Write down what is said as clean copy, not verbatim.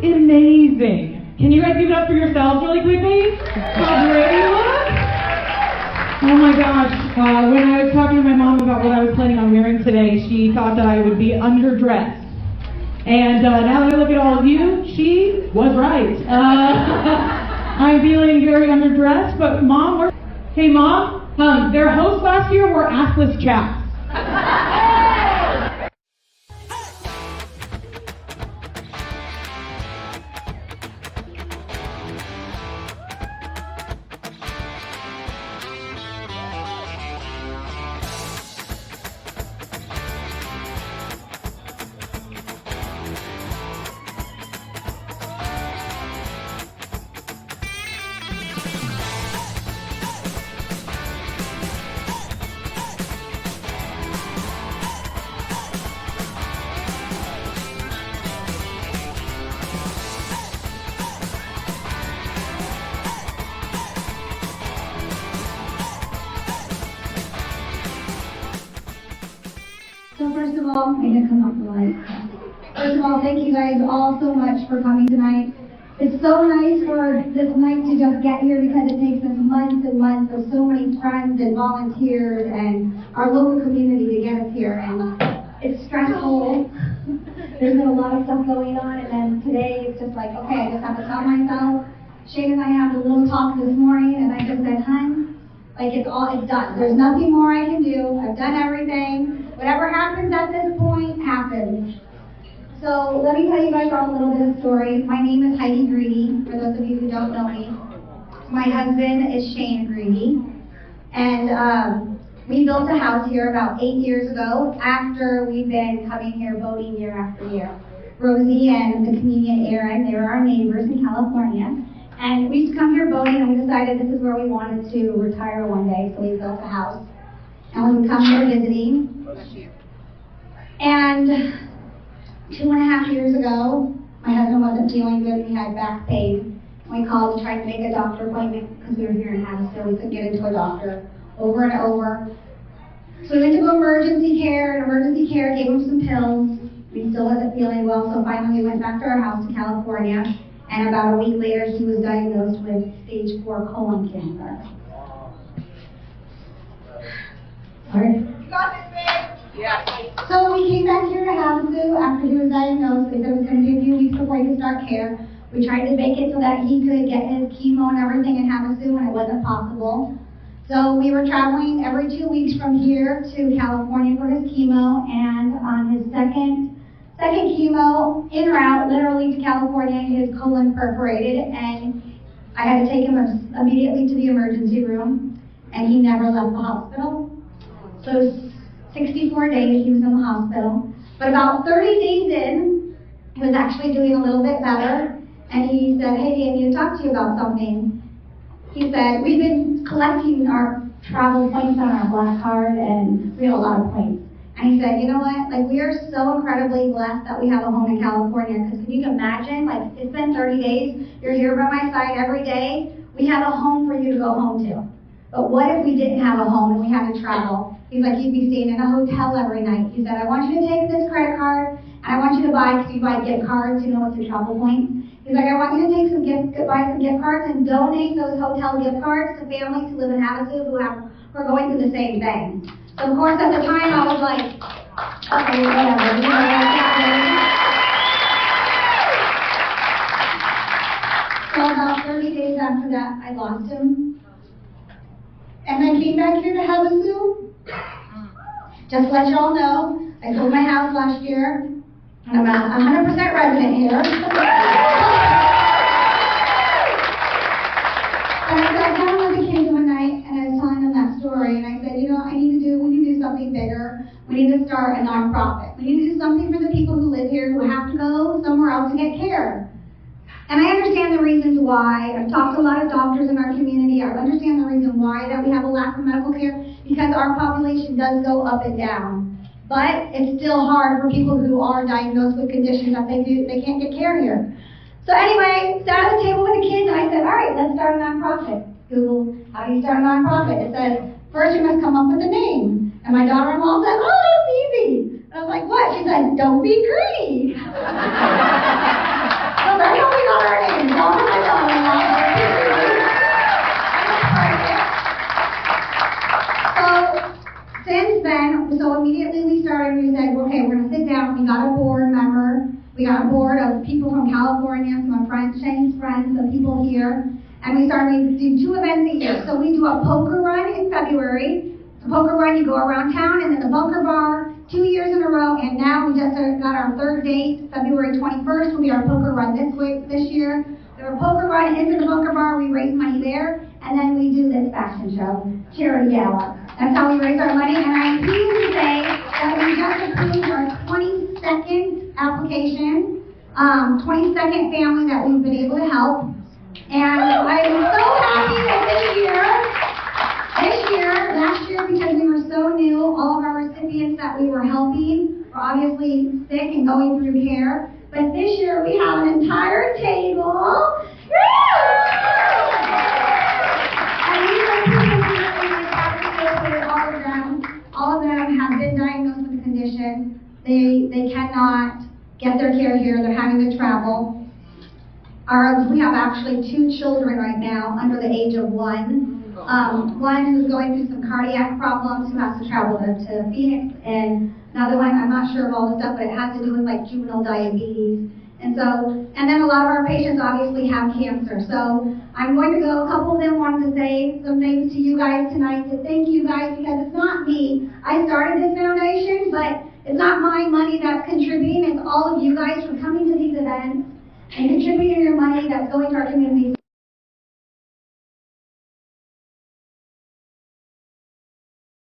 amazing. Can you guys give it up for yourselves really quickly? How great you look. Oh my gosh. When I was talking to my mom about what I was planning on wearing today, she thought that I would be underdressed. And now that I look at all of you, she was right. I'm feeling very underdressed, but Mom, hey Mom, their hosts last year were assless chaps. So first of all, I'm going to come up the light. First of all, thank you guys all so much for coming tonight. It's so nice for this night to just get here because it takes us months and months of so many friends and volunteers and our local community to get us here. And it's stressful. There's been a lot of stuff going on, and then today it's just like, okay, I just have to tell myself. Shane and I had a little talk this morning, and I just said, hun, like it's done. There's nothing more I can do. I've done everything. Whatever happens at this point, happens. So let me tell you guys all a little bit of story. My name is Heidi Greedy, for those of you who don't know me. My husband is Shane Greedy. And we built a house here about 8 years ago after we've been coming here voting year after year. Rosie and the comedian Aaron, they were our neighbors in California. And we used to come here voting, and we decided this is where we wanted to retire one day, so we built a house. And we would come here visiting. And 2.5 years ago, my husband wasn't feeling good. He had back pain. We called to try to make a doctor appointment because we were here in Havasu. We couldn't get into a doctor over and over. So we went to emergency care, and emergency care gave him some pills. He still wasn't feeling well, so finally we went back to our house in California. And about a week later, he was diagnosed with stage 4 colon cancer. Sorry. Yeah. So we came back here to Havasu after he was diagnosed. They said it was going to be a few weeks before he could start care. We tried to make it so that he could get his chemo and everything in Havasu, and it wasn't possible. So we were traveling every 2 weeks from here to California for his chemo, and on his second chemo, en route, literally to California, his colon perforated, and I had to take him immediately to the emergency room, and he never left the hospital. So 64 days he was in the hospital. But about 30 days in, he was actually doing a little bit better. And he said, hey, I need to talk to you about something. He said, we've been collecting our travel points on our black card, and we have a lot of points. And he said, you know what, like we are so incredibly blessed that we have a home in California. Because can you imagine, like it's been 30 days, you're here by my side every day. We have a home for you to go home to. But what if we didn't have a home and we had to travel? He's like, you'd be staying in a hotel every night. He said, I want you to take this credit card, and I want you to buy, because you buy gift cards, you know, with your travel points. He's like, I want you to buy some gift cards and donate those hotel gift cards to families who live in Havasu who are going through the same thing. So of course at the time I was like, okay, whatever, you know, so about 30 days after that, I lost him. And I came back here to Havasu. Just to let you all know, I sold my house last year, and I'm a 100% resident here. And I sat down with the kids one night, and I was telling them that story, and I said, you know, we need to do something bigger. We need to start a nonprofit. We need to do something for the people who live here who have to go somewhere else to get care. And I understand the reasons why. I've talked to a lot of doctors in our community. I understand the reason why that we have a lack of medical care, because our population does go up and down. But it's still hard for people who are diagnosed with conditions that they can't get care here. So anyway, sat at the table with the kids, and I said, all right, let's start a nonprofit. Google, how do you start a nonprofit? It says, first you must come up with a name. And my daughter-in-law said, oh, that's easy. And I was like, what? She said, don't be greedy. So very We got a board of people from California, some of Shane's friends, some people here. And we do 2 events a year. So we do a poker run in February. The poker run, you go around town, and then the bunker bar, 2 years in a row. And now we just got our 3rd date, February 21st will be our poker run this year. We have a poker run into the bunker bar, we raise money there, and then we do this fashion show, charity gala. That's how we raise our money. And I'm pleased to say that we just approved our 22nd application, 22nd family that we've been able to help. And I'm so happy that last year, because we were so new, all of our recipients that we were helping were obviously sick and going through care. But this year we have an entire table. And these are people who really participated, all of them have been diagnosed with a condition. They cannot get their care here, they're having to travel. We have actually 2 children right now under the age of 1. One who's going through some cardiac problems, who has to travel to Phoenix, and another one, I'm not sure of all the stuff, but it has to do with like juvenile diabetes. And then a lot of our patients obviously have cancer. So I'm going to go, a couple of them wanted to say some things to you guys tonight, to thank you guys, because it's not me. I started this foundation, but it's not my money that's contributing, it's all of you guys for coming to these events and contributing your money that's going to our community.